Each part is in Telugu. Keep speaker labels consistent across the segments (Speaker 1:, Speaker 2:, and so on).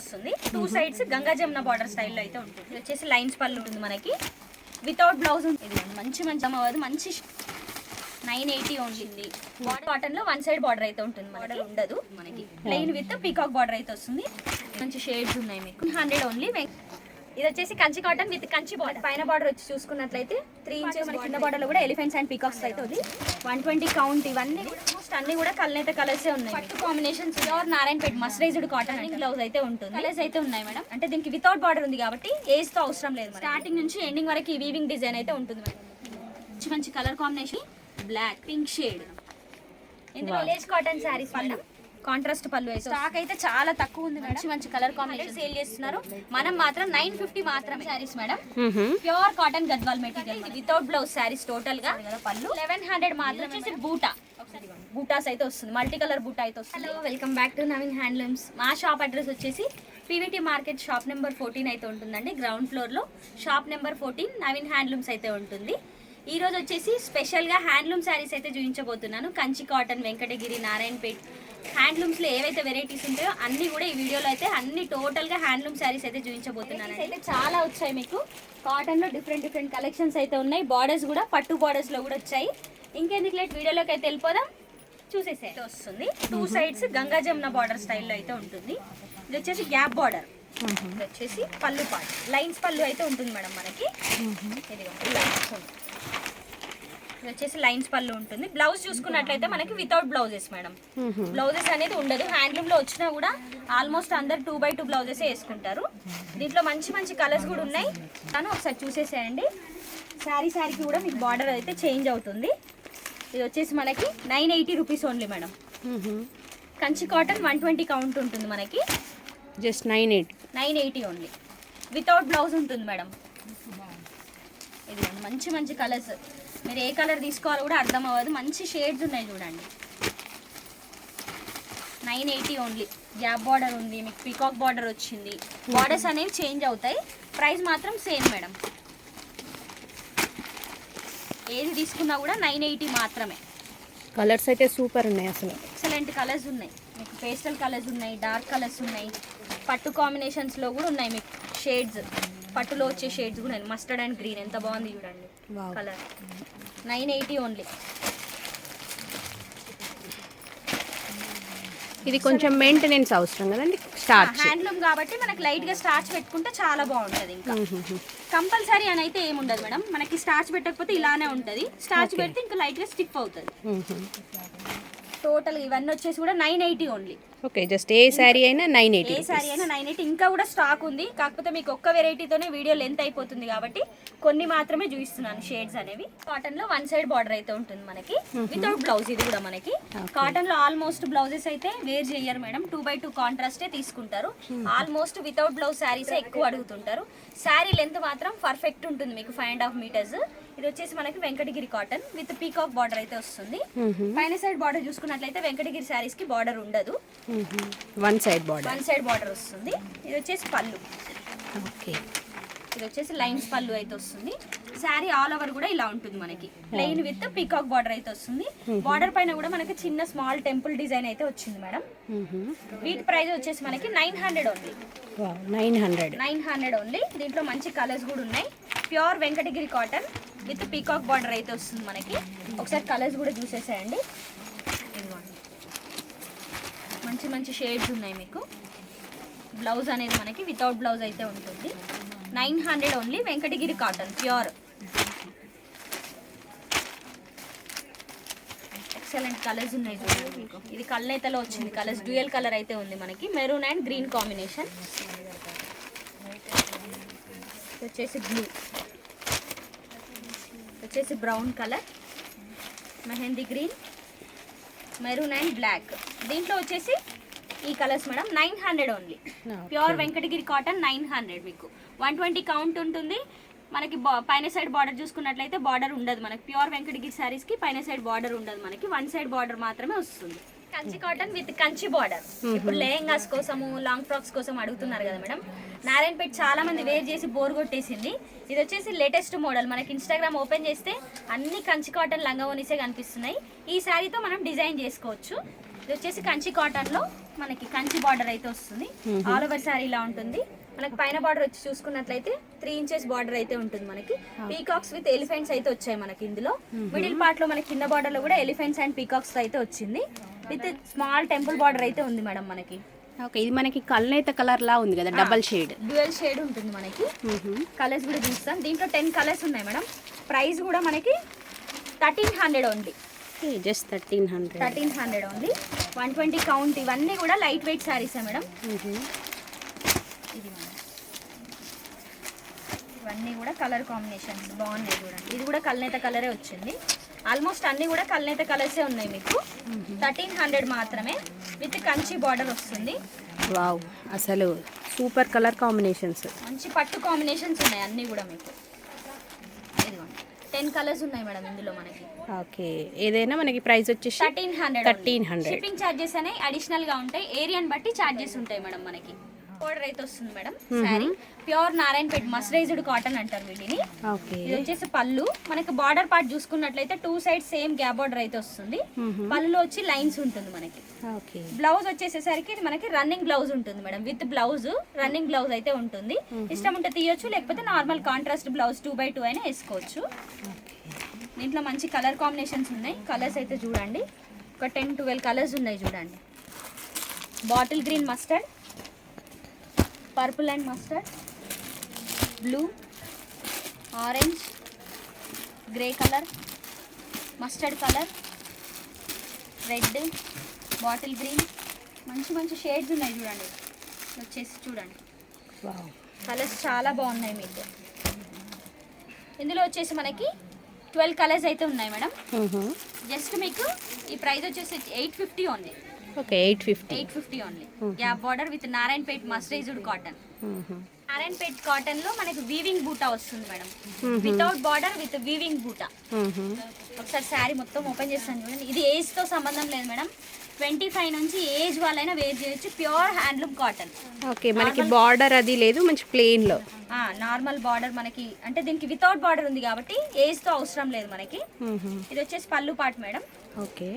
Speaker 1: వస్తుంది. 2 సైడ్స్ గంగా జమున బార్డర్ స్టైల్లో అయితే ఉంటుంది. ఇది వచ్చేసి లైన్స్ పళ్ళు ఉంటుంది మనకి, వితౌట్ బ్లౌజ్ ఉంటుంది. మంచి అవ్వదు, మంచి 980 ఉంటుంది. కాటన్ లో 1 సైడ్ బార్డర్ అయితే ఉంటుంది, బార్డర్ ఉండదు మనకి. ప్లెయిన్ విత్ పీకాక్ బార్డర్ అయితే వస్తుంది. మంచి షేడ్స్ ఉన్నాయి మీకు. 100 ఓన్లీ. ఇది వచ్చేసి Kanchi cotton with Kanchi border. పైన బార్డర్ వచ్చి చూసుకున్నట్లయితే 3 ఇంచెస్, మన కింద బార్డర్ లో కూడా ఎలిఫెంట్స్ అండ్ పీకాక్స్ అయితే ఉంది. 120 కౌంట్. ఇవన్నీ అన్ని కూడా కల్నేత కలర్స్ ఉన్నాయి. పట్టు combinations, pure Narayanpet mercerised cotton blouse అయితే ఉంటుంది. కలర్స్ అయితే ఉన్నాయి మేడం. అంటే దీనికి వితౌట్ బార్డర్ ఉంది కాబట్టి ఏజ్ తో అవసరం లేదు. స్టార్టింగ్ నుంచి ఎండింగ్ వరకు ఈ వీవింగ్ డిజైన్ అయితే ఉంటుంది మేడం. మంచి colour combination, black pink shade. ఇందులో lace cotton sarees madam. Contrast పళ్ళు అయితే స్టాక్ అయితే చాలా తక్కువ ఉంది మేడం. మంచి కలర్ కాంబినేషన్ సేల్ చేస్తున్నారు. మనం మాత్రం 950 మాత్రమే saris madam. Pure cotton Gadwal material without blouse saris total గా. పళ్ళు 1100 మాత్రమే. బూటాస్ అయితే వస్తుంది, మల్టీ కలర్ బూటా అయితే వస్తుంది. Hello, welcome back to Naveen handlooms. మా షాప్ అడ్రస్ వచ్చేసి పీవీటీ మార్కెట్ షాప్ నెంబర్ 14 అయితే ఉంటుందండి. గ్రౌండ్ ఫ్లోర్ లో షాప్ నెంబర్ 14 నవీన్ హ్యాండ్లూమ్స్ అయితే ఉంటుంది. ఈ రోజు వచ్చేసి స్పెషల్ గా హ్యాండ్లూమ్ శారీస్ అయితే చూపించబోతున్నాను. కంచి కాటన్, వెంకటగిరి, నారాయణపేట్ హ్యాండ్లూమ్స్ లో ఏవైతే వెరైటీస్ ఉంటాయో అన్ని కూడా ఈ వీడియోలో అయితే అన్ని టోటల్ గా హ్యాండ్లూమ్ శారీస్ అయితే చూపించబోతున్నాను. అయితే చాలా వచ్చాయి మీకు. కాటన్ లో డిఫరెంట్ కలెక్షన్స్ అయితే ఉన్నాయి. బార్డర్స్ కూడా పట్టు బార్డర్స్ లో కూడా వచ్చాయి. ఇంకెందుకు లేట్ వీడియోలోకి అయితే వెళ్ళిపోదాం, చూసేసే వస్తుంది. 2 సైడ్స్ గంగా జమున బార్డర్ స్టైల్లో అయితే ఉంటుంది. ఇది వచ్చేసి గ్యాప్ బార్డర్. ఇది వచ్చేసి పళ్ళు పార్ట్, లైన్స్ పళ్ళు అయితే ఉంటుంది మేడం మనకి. ఇది వచ్చేసి లైన్స్ పళ్ళు ఉంటుంది. బ్లౌజ్ చూసుకున్నట్లయితే మనకి వితౌట్ బ్లౌజెస్ మేడం. బ్లౌజెస్ అనేది ఉండదు. హ్యాండ్లూమ్ లో వచ్చినా కూడా ఆల్మోస్ట్ అందరు 2x2 బ్లౌజెస్ వేసుకుంటారు. దీంట్లో మంచి కలర్స్ కూడా ఉన్నాయి. ఒకసారి చూసేసేయండి. శారీకి కూడా మీకు బార్డర్ అయితే చేంజ్ అవుతుంది. ఇది వచ్చేసి మనకి 980 rupees only madam. Kanchi cotton 120 count ఉంటుంది మనకి.
Speaker 2: Just 980
Speaker 1: only. వితౌట్ బ్లౌజ్ ఉంటుంది మేడం. ఇది మంచి కలర్స్. మీరు ఏ కలర్ తీసుకోవాలో కూడా అర్థం అవ్వదు. మంచి షేడ్స్ ఉన్నాయి చూడండి. 980 ఓన్లీ. గ్యాప్ బార్డర్ ఉంది మీకు, పీకాక్ బార్డర్ వచ్చింది. బార్డర్స్ అనేవి చేంజ్ అవుతాయి. ప్రైస్ మాత్రం సేమ్ మేడం. ఏది తీసుకున్నా కూడా 980 మాత్రమే.
Speaker 2: కలర్స్ అయితే సూపర్ ఉన్నాయి, అసలు
Speaker 1: ఎక్సలెంట్ కలర్స్ ఉన్నాయి మీకు. పేస్టల్ కలర్స్ ఉన్నాయి, డార్క్ కలర్స్ ఉన్నాయి, పట్టు కాంబినేషన్స్లో కూడా ఉన్నాయి మీకు. షేడ్స్ పట్టులో వచ్చే షేడ్స్ కూడా ఉన్నాయి. మస్టర్డ్ అండ్ గ్రీన్ ఎంత బాగుంది చూడండి కలర్. 980 ఓన్లీ.
Speaker 2: ఇది కొంచెం మెయింటెనెన్స్ అవసరం కదండి. స్టార్చ్
Speaker 1: హ్యాండ్లూమ్ కాబట్టి మనకి లైట్ గా స్టార్చ్ పెట్టుకుంటే చాలా బాగుంటది. ఇంకా కంపల్సరీ అని అయితే ఏముండదు మేడం. మనకి స్టార్చ్ పెట్టకపోతే ఇలానే ఉంటది. స్టార్చ్ పెడితే ఇంకా లైట్ గా స్టిఫ్ అవుతుంది. టోటల్ ఇవన్నీ వచ్చేసి కూడా 980 only.
Speaker 2: Okay, just a sari అయినా 980.
Speaker 1: ఏ శారీ అయినా 980. ఇంకా కూడా స్టాక్ ఉంది. కాకపోతే మీకు ఒక్క వెరైటీతోనే వీడియో లెంత్ అయిపోతుంది కాబట్టి కొన్ని మాత్రమే చూపిస్తున్నాను షేడ్స్ అనేవి. కాటన్ లో 1 సైడ్ బార్డర్ అయితే ఉంటుంది మనకి, వితౌట్ బ్లౌజ్. ఇది కూడా మనకి కాటన్ లో ఆల్మోస్ట్ బ్లౌజెస్ అయితే వేర్ చేయరు మేడం. 2x2 కాంట్రాస్టే తీసుకుంటారు. ఆల్మోస్ట్ వితౌట్ బ్లౌజ్ శారీస్ ఎక్కువ అడుగుతుంటారు. శారీ లెంత్ మాత్రం పర్ఫెక్ట్ ఉంటుంది మీకు, 5.5 మీటర్స్. ఇది వచ్చేసి మనకి Venkatagiri cotton with peacock border అయితే వస్తుంది. పైన సైడ్ బార్డర్ చూసుకున్నట్లయితే వెంకటగిరి శారీస్ కి బార్డర్ ఉండదు.
Speaker 2: 1 సైడ్
Speaker 1: బార్డర్ వస్తుంది. ఇది వచ్చేసి పళ్ళు.
Speaker 2: ఓకే,
Speaker 1: ఇది వచ్చేసి లైన్స్ పళ్ళు అయితే వస్తుంది. శారీ ఆల్ ఓవర్ కూడా ఇలా ఉంటుంది మనకి. ప్లెయిన్ విత్ పీకాక్ బార్డర్ అయితే వస్తుంది. బార్డర్ పైన కూడా మనకి చిన్న స్మాల్ టెంపుల్ డిజైన్ అయితే వచ్చింది మేడం. వీటి ప్రైస్ వచ్చేసి మనకి 900 ఓన్లీ. 900 ఓన్లీ. దీంట్లో మంచి కలర్స్ కూడా ఉన్నాయి. Pure Venkatagiri cotton with peacock border అయితే వస్తుంది మనకి. ఒకసారి కలర్స్ కూడా చూసేసేయండి. మంచి షేడ్స్ ఉన్నాయి మీకు. బ్లౌజ్ అనేది మనకి వితౌట్ బ్లౌజ్ అయితే ఉంటుంది. 900 only. Venkatagiri cotton pure. Excellent colours ఉన్నాయి చూడండి మీకు. ఇది కల్నేతలో వచ్చింది కలర్స్. డ్యూయల్ కలర్ అయితే ఉంది మనకి. Maroon and green combination. వచ్చేసి బ్లూ, వచ్చేసి brown colour, mehndi green, maroon and black. దీంట్లో వచ్చేసి ఈ colours madam 900 only. Pure Venkatagiri cotton 900 మీకు. 120 కౌంట్ ఉంటుంది మనకి. పైన సైడ్ బార్డర్ చూసుకున్నట్లయితే బార్డర్ ఉండదు మనకి. ప్యూర్ వెంకటగిరి శారీస్ కి పైన సైడ్ బార్డర్ ఉండదు మనకి. 1 సైడ్ బార్డర్ మాత్రమే వస్తుంది. Kanchi cotton with Kanchi border. ఇప్పుడు లెహంగాస్ కోసము, లాంగ్ ఫ్రాక్స్ కోసం అడుగుతున్నారు కదా మేడం. నారాయణపేట చాలా మంది వేర్ చేసి బోర్ కొట్టేసింది. ఇది వచ్చేసి లేటెస్ట్ మోడల్. మనకి ఇన్స్టాగ్రామ్ ఓపెన్ చేస్తే అన్ని కంచి కాటన్ లంగా ఓనీసే కనిపిస్తున్నాయి. ఈ శారీతో మనం డిజైన్ చేసుకోవచ్చు. ఇది వచ్చేసి కంచి కాటన్ లో మనకి కంచి బార్డర్ అయితే వస్తుంది. ఆల్ ఓవర్ సారీ ఇలా ఉంటుంది. మనకి పైన బార్డర్ వచ్చి చూసుకున్నట్లయితే 3 ఇంచెస్ బార్డర్ అయితే ఉంటుంది మనకి. పీకాక్స్ విత్ ఎలిఫెంట్స్ అయితే వచ్చాయి మనకి ఇందులో. మిడిల్ పార్ట్ లో మనకి కింద బార్డర్ లో కూడా ఎలిఫెంట్స్ అండ్ పీకాక్స్ అయితే వచ్చింది. విత్ స్మాల్ టెంపుల్ బార్డర్ అయితే ఉంది మేడం మనకి.
Speaker 2: ఓకే, ఇది మనకి కల్నేత కలర్ లా ఉంది కదా, డబల్ షేడ్.
Speaker 1: డ్యూయల్ షేడ్ ఉంటుంది మనకి. కలర్స్ కూడా చూస్తాం. దీంట్లో 10 కలర్స్ ఉన్నాయి మేడం. ప్రైస్ కూడా మనకి 1300 ఓన్లీ.
Speaker 2: Just 1300
Speaker 1: only. 120 కౌంట్. ఇవన్నీ కూడా లైట్ వెయిట్ శారీసే మేడం. ఇది మేడం, ఇవన్నీ కూడా కలర్ కాంబినేషన్స్ బాగున్నాయి చూడండి. ఇది కూడా కల్నేత కలరే వచ్చింది. ఆల్మోస్ట్ అన్ని కూడా కల్నేత కలర్సే ఉన్నాయి మీకు. 1300 మాత్రమే విత్ కంచి బార్డర్ వస్తుంది.
Speaker 2: వావ్, అసలు సూపర్ కలర్ కాంబినేషన్స్,
Speaker 1: మంచి పట్టు కాంబినేషన్స్ ఉన్నాయి అన్ని కూడా మీకు. ఇదిగోండి 10 కలర్స్ ఉన్నాయి మేడం ఇందులో మనకి.
Speaker 2: ఓకే, ఏదైనా మనకి ప్రైస్ వచ్చేసి
Speaker 1: 1300. షిప్పింగ్ ఛార్జెస్ అనేవి అడిషనల్ గా ఉంటాయి. ఏరియాని బట్టి ఛార్జెస్ ఉంటాయి మేడం మనకి. బార్డర్ అయితే వస్తుంది madam. Sorry pure Narayanpet mercerised cotton అంటారు వీటిని. ఇది వచ్చేసి పళ్ళు. మనకి బార్డర్ పార్ట్ చూసుకున్నట్లయితే 2 సైడ్స్ సేమ్ గ్యాప్ బార్డర్ అయితే వస్తుంది. పళ్ళులో వచ్చి లైన్స్ ఉంటుంది మనకి. బ్లౌజ్ వచ్చేసేసరికి ఇది మనకి రన్నింగ్ బ్లౌజ్ ఉంటుంది madam. With blouse running blouse అయితే ఉంటుంది. ఇష్టం ఉంటే తీయొచ్చు, లేకపోతే నార్మల్ కాంట్రాస్ట్ బ్లౌజ్ 2x2 అయినా వేసుకోవచ్చు. దీంట్లో మంచి కలర్ కాంబినేషన్స్ ఉన్నాయి. కలర్స్ అయితే చూడండి, ఒక 10-12 కలర్స్ ఉన్నాయి చూడండి. Bottle green mustard, purple and mustard, blue, orange, grey colour, mustard colour, red, bottle green, మంచి మంచి షేడ్స్ ఉన్నాయి చూడండి. వచ్చేసి చూడండి, కలర్స్ చాలా బాగున్నాయి మీకు. ఇందులో వచ్చేసి మనకి 12 కలర్స్ అయితే ఉన్నాయి మేడం. జస్ట్ మీకు ఈ ప్రైస్ వచ్చేసి 850 only.
Speaker 2: Okay, 850
Speaker 1: only. Gap border with Narayanpet mercerised cotton. Narayanpet cotton లో మనకి వీవింగ్ బూటా వస్తుంది madam. Without border with weaving బూటా. ఒకసారి శారీ మొత్తం ఓపెన్ చేస్తాను చూడండి. ఇది ఏజ్ తో సంబంధం లేదు మేడం. 25 నుంచి ఏజ్ వాళ్ళైనా వేర్ చేయొచ్చు. Pure handloom cotton.
Speaker 2: ఓకే, మనకి బార్డర్ అది లేదు, మంచి ప్లెయిన్ లో
Speaker 1: నార్మల్ బార్డర్ మనకి, అంటే దీనికి వితౌట్ బార్డర్ ఉంది కాబట్టి ఏజ్ తో అవసరం లేదు మనకి. ఇది వచ్చేసి పళ్ళు పార్ట్ మేడం.
Speaker 2: ఓకే,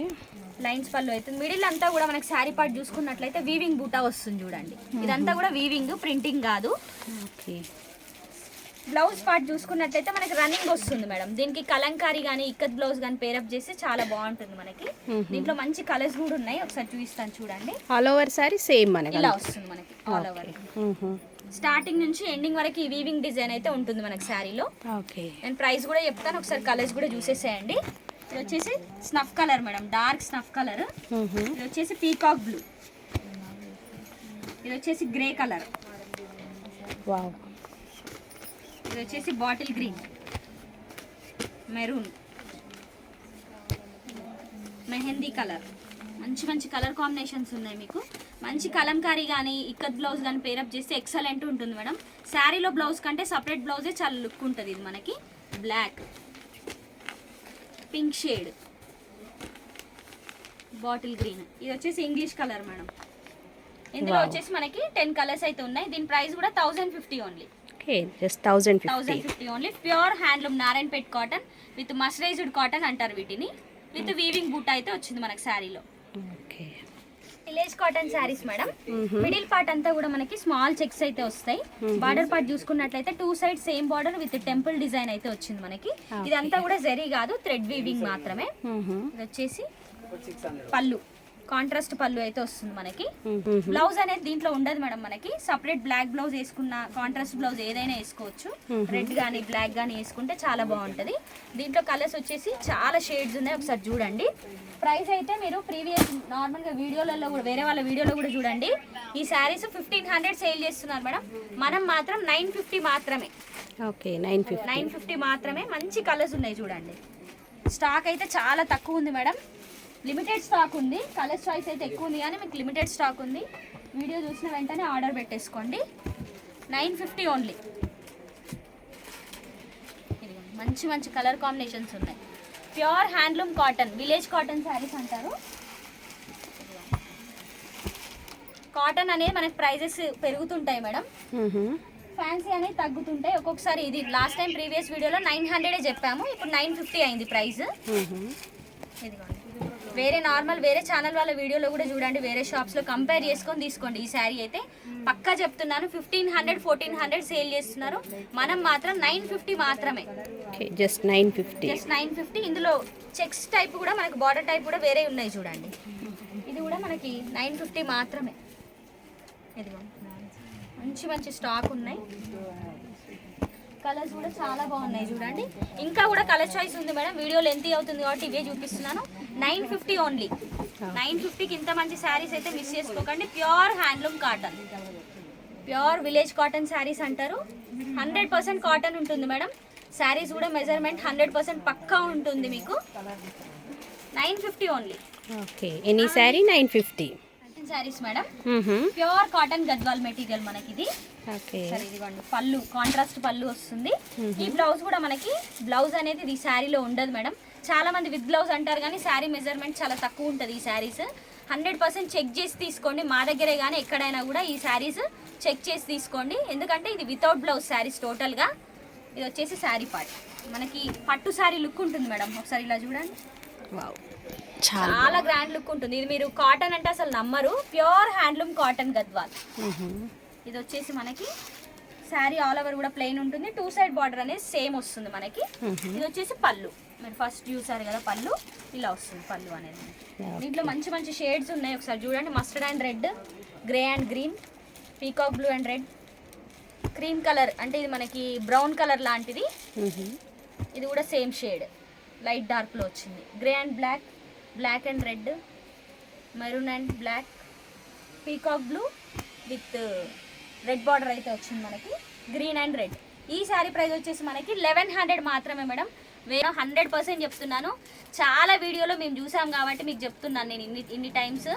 Speaker 1: లైన్స్ పళ్ళు అవుతుంది. మిడిల్ అంతా కూడా మనకి శారీ పార్ట్ చూసుకున్నట్లయితే వీవింగ్ బూటా వస్తుంది చూడండి. ఇదంతా కూడా వీవింగ్, ప్రింటింగ్ కాదు.
Speaker 2: ఓకే,
Speaker 1: బ్లౌజ్ పార్ట్ చూసుకున్నట్లయితే మనకి రన్నింగ్ వస్తుంది మేడం. దీనికి కలంకారీ కానీ ఇక్కత్ బ్లౌజ్ కానీ పేరప్ చేస్తే చాలా బాగుంటుంది మనకి. దీంట్లో మంచి కలర్స్ కూడా ఉన్నాయి, ఒకసారి చూపిస్తాను చూడండి.
Speaker 2: ఆల్ ఓవర్ సారీ సేమ్ మనకి
Speaker 1: ఇలా వస్తుంది మనకి ఆల్ ఓవర్. స్టార్టింగ్ నుంచి ఎండింగ్ వరకు ఈ వీవింగ్ డిజైన్ అయితే ఉంటుంది మనకి శారీలో.
Speaker 2: ఓకే,
Speaker 1: నేను ప్రైస్ కూడా చెప్తాను, ఒకసారి కలర్స్ కూడా చూసేసేయండి. ఇది వచ్చేసి snuff colour madam, dark snuff colour. ఇది వచ్చేసి పీకాక్ బ్లూ. ఇది వచ్చేసి గ్రే కలర్.
Speaker 2: వావ్,
Speaker 1: ఇది వచ్చేసి bottle green, maroon, mehndi colour. మంచి మంచి కలర్ కాంబినేషన్స్ ఉన్నాయి మీకు. మంచి కలంకారీ కానీ ఇక్కత్ బ్లౌజ్ కానీ పేరప్ చేస్తే ఎక్సలెంట్ ఉంటుంది మేడం. శారీలో బ్లౌజ్ కంటే సపరేట్ బ్లౌజే చాలా లుక్ ఉంటుంది. ఇది మనకి black, pink shade, bottle green. ఇది వచ్చేసి ఇంగ్లీష్ కలర్ మేడం. ఇందులో వచ్చేసి మనకి 10 కలర్స్ అయితే ఉన్నాయి. దీని ప్రైస్ కూడా 1050 only.
Speaker 2: Okay, just 1050
Speaker 1: only. Pure handloom Narayanpet cotton with mercerized cotton అంటారు వీటిని. విత్ వీవింగ్ బూటా అయితే వచ్చింది మనకి శారీలో.
Speaker 2: Okay,
Speaker 1: village cotton sarees madam. Middle part అంతా కూడా మనకి స్మాల్ చెక్స్ అయితే వస్తాయి. బార్డర్ పార్ట్ చూసుకున్నట్లయితే 2 side same border with temple design అయితే వచ్చింది మనకి. ఇదంతా కూడా జరీ కాదు, థ్రెడ్ వీవింగ్ మాత్రమే. ఇది వచ్చేసి పళ్ళు, కాంట్రాస్ట్ పళ్ళు అయితే వస్తుంది మనకి. బ్లౌజ్ అనేది దీంట్లో ఉండదు మేడం మనకి. సపరేట్ బ్లాక్ బ్లౌజ్ వేసుకున్న, కాంట్రాస్ట్ బ్లౌజ్ ఏదైనా వేసుకోవచ్చు. రెడ్ గానీ బ్లాక్ గానీ వేసుకుంటే చాలా బాగుంటది. దీంట్లో కలర్స్ వచ్చేసి చాలా షేడ్స్ ఉన్నాయి, ఒకసారి చూడండి. ప్రైస్ అయితే మీరు ప్రీవియస్ నార్మల్ గా వీడియోలలో కూడా, వేరే వాళ్ళ వీడియోలో కూడా చూడండి. ఈ శారీస్ 1500 సేల్ చేస్తున్నారు మేడం. మనం మాత్రం 950 మాత్రమే.
Speaker 2: ఓకే, 950
Speaker 1: మాత్రమే. మంచి కలర్స్ ఉన్నాయి చూడండి. స్టాక్ అయితే చాలా తక్కువ ఉంది మేడం. లిమిటెడ్ స్టాక్ ఉంది. కలర్స్ చాయిస్ అయితే ఎక్కువ ఉంది కానీ మీకు లిమిటెడ్ స్టాక్ ఉంది. వీడియో చూసిన వెంటనే ఆర్డర్ పెట్టేసుకోండి. 950 ఓన్లీ. మంచి మంచి కలర్ కాంబినేషన్స్ ఉన్నాయి. Pure handloom cotton, village cotton saris అంటారు. కాటన్ అనేది మనకి ప్రైజెస్ పెరుగుతుంటాయి మేడం. ఫ్యాన్సీ అనేది తగ్గుతుంటాయి ఒక్కొక్కసారి. ఇది లాస్ట్ టైం ప్రీవియస్ వీడియోలో 900 చెప్పాము, ఇప్పుడు 950 అయింది ప్రైస్. ఇదిగోండి, వేరే నార్మల్ వేరే ఛానల్ వాళ్ళ వీడియోలో కూడా చూడండి, వేరే షాప్స్లో కంపేర్ చేసుకొని తీసుకోండి. ఈ శారీ అయితే పక్కా చెప్తున్నాను, 1500 1400 సేల్ చేస్తున్నారు, మనం మాత్రం 950 మాత్రమే.
Speaker 2: జస్ట్ 950.
Speaker 1: జస్ట్ 950. ఇందులో చెక్స్ టైప్ కూడా మనకు బార్డర్ టైప్ కూడా వేరే ఉన్నాయి చూడండి. ఇది కూడా మనకి 950 మాత్రమే. ఇదిగో మంచి మంచి స్టాక్ ఉన్నాయి, కలర్స్ కూడా చాలా బాగున్నాయి చూడండి. ఇంకా కూడా కలర్ చాయిస్ ఉంది మేడం, వీడియో లెంతీ అవుతుంది కాబట్టి ఇవే చూపిస్తున్నాను. 950 ఓన్లీ. 950కి ఇంత మంచి శారీస్ అయితే మిస్ చేసుకోకండి. Pure handloom cotton, pure village cotton saris అంటారు. 100% కాటన్ ఉంటుంది మేడం. శారీస్ కూడా మెజర్మెంట్ 100% పక్కా ఉంటుంది మీకు. 950 only.
Speaker 2: Okay, any sari 950.
Speaker 1: Saris madam, pure cotton Gadwal material మనకి ఇది.
Speaker 2: ఓకే,
Speaker 1: సరే ఇదిగోండి పళ్ళు, కాంట్రాస్ట్ పళ్ళు వస్తుంది. ఈ బ్లౌజ్ కూడా మనకి, బ్లౌజ్ అనేది ఇది శారీలో ఉండదు మేడం. చాలా మంది విత్ బ్లౌజ్ అంటారు కానీ శారీ మెజర్మెంట్ చాలా తక్కువ ఉంటుంది. ఈ శారీస్ 100% చెక్ చేసి తీసుకోండి. మా దగ్గరే కానీ ఎక్కడైనా కూడా ఈ శారీస్ చెక్ చేసి తీసుకోండి, ఎందుకంటే ఇది వితౌట్ బ్లౌజ్ శారీస్ టోటల్గా. ఇది వచ్చేసి శారీ పార్ట్, మనకి పట్టు శారీ లుక్ ఉంటుంది మేడం. ఒకసారి ఇలా చూడండి,
Speaker 2: వావ్,
Speaker 1: చాలా గ్రాండ్ లుక్ ఉంటుంది. ఇది మీరు కాటన్ అంటే అసలు నమ్మరు, ప్యూర్ హ్యాండ్లూమ్ కాటన్ గద్వాల్. ఇది వచ్చేసి మనకి శారీ ఆల్ ఓవర్ కూడా ప్లెయిన్ ఉంటుంది, 2 సైడ్ బార్డర్ అనేది సేమ్ వస్తుంది మనకి. ఇది వచ్చేసి పళ్ళు, మీరు ఫస్ట్ చూసారు కదా పళ్ళు, ఇలా వస్తుంది పళ్ళు అనేది. దీంట్లో మంచి మంచి షేడ్స్ ఉన్నాయి, ఒకసారి చూడండి. Mustard and red, grey and green, peacock blue and red, cream colour అంటే ఇది మనకి బ్రౌన్ కలర్ లాంటిది. ఇది కూడా సేమ్ షేడ్, లైట్ డార్క్లో వచ్చింది. Grey and black, black and red, maroon and black, peacock blue with red border అయితే వచ్చింది మనకి, గ్రీన్ అండ్ రెడ్. ఈ శారీ ప్రైస్ వచ్చేసి మనకి 1100 మాత్రమే మేడం. వేరే 100% చెప్తున్నాను, చాలా వీడియోలో మేము చూసాం కాబట్టి మీకు చెప్తున్నాను నేను ఇన్ని టైమ్స్.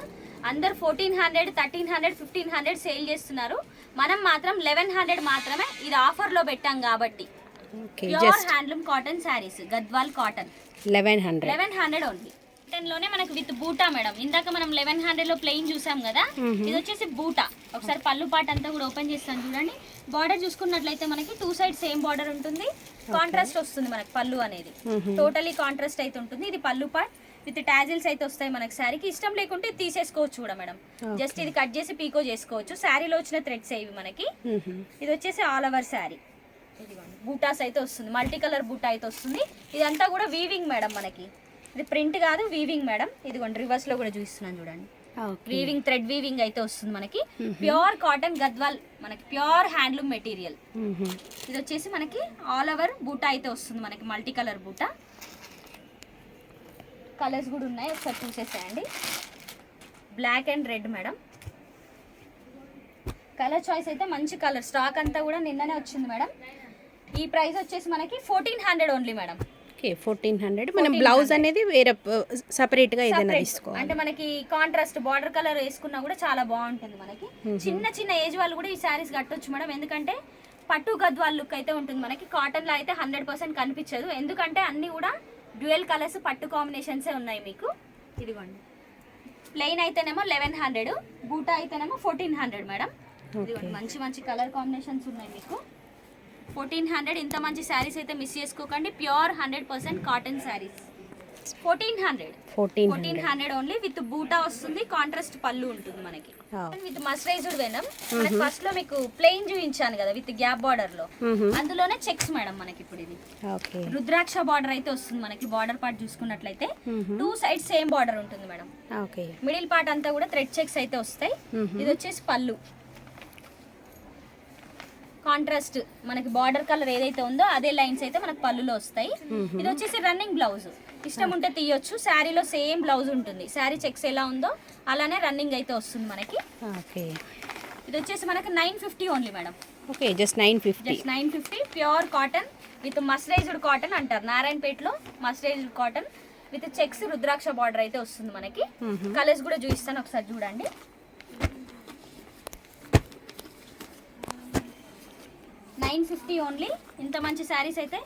Speaker 1: అందరు 1400, 1300, 1500 సేల్ చేస్తున్నారు, మనం మాత్రం 1100 మాత్రమే. ఇది ఆఫర్లో పెట్టాం కాబట్టి. Pure handloom cotton saris, Gadwal cotton, 1100 only. లోనే మనకు విత్ బూటా మేడం. ఇందాక మనం 1100 లో ప్లెయిన్ చూసాం కదా, ఇది వచ్చేసి బూటా. ఒకసారి పళ్ళు పాట అంతా కూడా ఓపెన్ చేస్తాను చూడండి. బార్డర్ చూసుకున్నట్లయితే మనకి 2 సైడ్ సేమ్ బార్డర్ ఉంటుంది, కాంట్రాస్ట్ వస్తుంది మనకి పళ్ళు అనేది, టోటలీ కాంట్రాస్ట్ అయితే ఉంటుంది. ఇది పళ్ళు పార్ట్ విత్ టాజిల్స్ అయితే వస్తాయి మనకి. శారీకి ఇష్టం లేకుంటే తీసేసుకోవచ్చు కూడా మేడం, జస్ట్ ఇది కట్ చేసి పీకో చేసుకోవచ్చు. శారీలో వచ్చిన థ్రెడ్స్ ఇవి మనకి. ఇది వచ్చేసి ఆల్ ఓవర్ శారీ, ఇదిగోండి బూటాస్ అయితే వస్తుంది, మల్టీ కలర్ బూటా అయితే వస్తుంది. ఇదంతా కూడా వీవింగ్ మేడం మనకి, ఇది ప్రింట్ కాదు వీవింగ్ మేడం. ఇదిగోండి రివర్స్ లో కూడా చూపిస్తున్నాను చూడండి, వీవింగ్ థ్రెడ్ వీవింగ్ అయితే వస్తుంది మనకి. ప్యూర్ కాటన్ గద్వాల్ మనకి, ప్యూర్ హ్యాండ్లూమ్ మెటీరియల్. ఇది వచ్చేసి మనకి ఆల్ ఓవర్ బూటా అయితే వస్తుంది మనకి, మల్టీ కలర్ బూటా. కలర్స్ కూడా ఉన్నాయి, ఒకసారి చూసేసేయండి. Black and red madam. Colour choice అయితే మంచి కలర్, స్టాక్ అంతా కూడా నిన్ననే వచ్చింది మేడం. ఈ ప్రైస్ వచ్చేసి మనకి 1400 ఓన్లీ మేడం.
Speaker 2: ఓకే, 1400. మనం బ్లౌజ్ అనేది వేరే సపరేట్ గా ఏదైనా తీసుకోవాలి,
Speaker 1: అంటే మనకి కాంట్రాస్ట్ బార్డర్ కలర్ వేసుకున్నా కూడా చాలా బాగుంటుంది మనకి. చిన్న చిన్న ఏజ్ వాళ్ళు కూడా ఈ శారీస్ కట్టొచ్చు మేడం, ఎందుకంటే పట్టు గద్వాల్ లుక్ అయితే ఉంటుంది మనకి. కాటన్ లో అయితే 100% కనిపించదు, ఎందుకంటే అన్ని కూడా డ్యూయల్ కలర్స్ పట్టు కాంబినేషన్సే ఉన్నాయి మీకు. ఇదిగోండి ప్లెయిన్ అయితేనేమో 1100, బూటా అయితేనేమో 1400 మేడం. ఇదిగోండి మంచి మంచి కలర్ కాంబినేషన్స్ ఉన్నాయి మీకు. 1400. ఇంత మంచి శారీస్ అయితే మిస్ చేసుకోకండి, pure 100% cotton saris. 1400 only. With బూటా వస్తుంది, కాంట్రాస్ట్ పళ్ళు ఉంటుంది మనకి, విత్ మస్టరైజ్డ్ వెనం. మనకి ఫస్ట్ లో మీకు ప్లెయిన్ చూపించాను కదా విత్ గ్యాప్ బార్డర్ లో, అందులోనే చెక్స్ మేడం మనకి. ఇప్పుడు ఇది రుద్రాక్ష బార్డర్ అయితే వస్తుంది మనకి. బార్డర్ పార్ట్ చూసుకున్నట్లయితే 2 సైడ్ సేమ్ బార్డర్ ఉంటుంది మేడం. మిడిల్ పార్ట్ అంతా కూడా థ్రెడ్ చెక్స్ అయితే వస్తాయి. ఇది వచ్చేసి పళ్ళు, కాంట్రాస్ట్ మనకి బార్డర్ కలర్ ఏదైతే ఉందో అదే లైన్స్ అయితే మనకి పళ్ళులో వస్తాయి. ఇది వచ్చేసి రన్నింగ్ బ్లౌజ్, ఇష్టం ఉంటే తీయొచ్చు. శారీలో సేమ్ బ్లౌజ్ ఉంటుంది, శారీ చెక్స్ ఎలా ఉందో అలానే రన్నింగ్ అయితే వస్తుంది మనకి. ఇది వచ్చేసి మనకి 950 only madam.
Speaker 2: Okay, just 950.
Speaker 1: Pure cotton with mercerized cotton అంటారు నారాయణపేటలో, mercerized cotton with checks Rudraksha border అయితే వస్తుంది మనకి. కలర్స్ కూడా చూపిస్తాను ఒకసారి చూడండి. $950 ఓన్లీ. ఇంత మంచి శారీస్ అయితే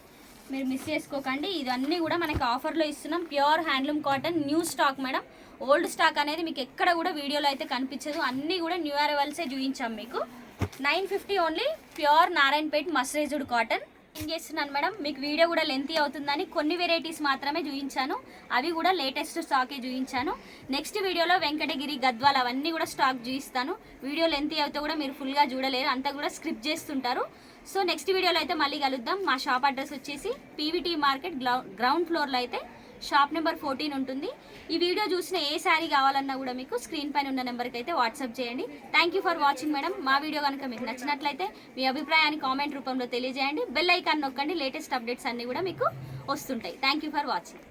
Speaker 1: మీరు మిస్ చేసుకోకండి. ఇవన్నీ కూడా మనకి ఆఫర్లో ఇస్తున్నాం. Pure handloom cotton, new stock madam. Old stock అనేది మీకు ఎక్కడ కూడా వీడియోలో అయితే కనిపించదు, అన్నీ కూడా న్యూ అరైవల్సే చూపించాం మీకు. 950 only. Pure Narayanpet mercerised cotton ఏం చేస్తున్నాను మేడం, మీకు వీడియో కూడా లెంతీ అవుతుందని కొన్ని వెరైటీస్ మాత్రమే చూపించాను, అవి కూడా లేటెస్ట్ స్టాకే చూపించాను. నెక్స్ట్ వీడియోలో వెంకటగిరి, గద్వాల్ అవన్నీ కూడా స్టాక్ చూపిస్తాను. వీడియో లెంతీ అవుతే కూడా మీరు ఫుల్గా చూడలేరు, అంతా కూడా స్క్రిప్ట్ చేస్తుంటారు. సో నెక్స్ట్ వీడియోలో అయితే మళ్ళీ కలుద్దాం. మా షాప్ అడ్రస్ వచ్చేసి పీవీటీ మార్కెట్ గ్రౌండ్ ఫ్లోర్లో అయితే షాప్ నెంబర్ 14 ఉంటుంది. ఈ వీడియో చూసిన ఏ శారీ కావాలన్నా కూడా మీకు స్క్రీన్ పైన ఉన్న నెంబర్కి అయితే వాట్సాప్ చేయండి. Thank you for watching madam. మా వీడియో కనుక మీకు నచ్చినట్లయితే మీ అభిప్రాయాన్ని కామెంట్ రూపంలో తెలియజేయండి. బెల్ ఐకాన్ నొక్కండి, లేటెస్ట్ అప్డేట్స్ అన్నీ కూడా మీకు వస్తుంటాయి. Thank you for watching.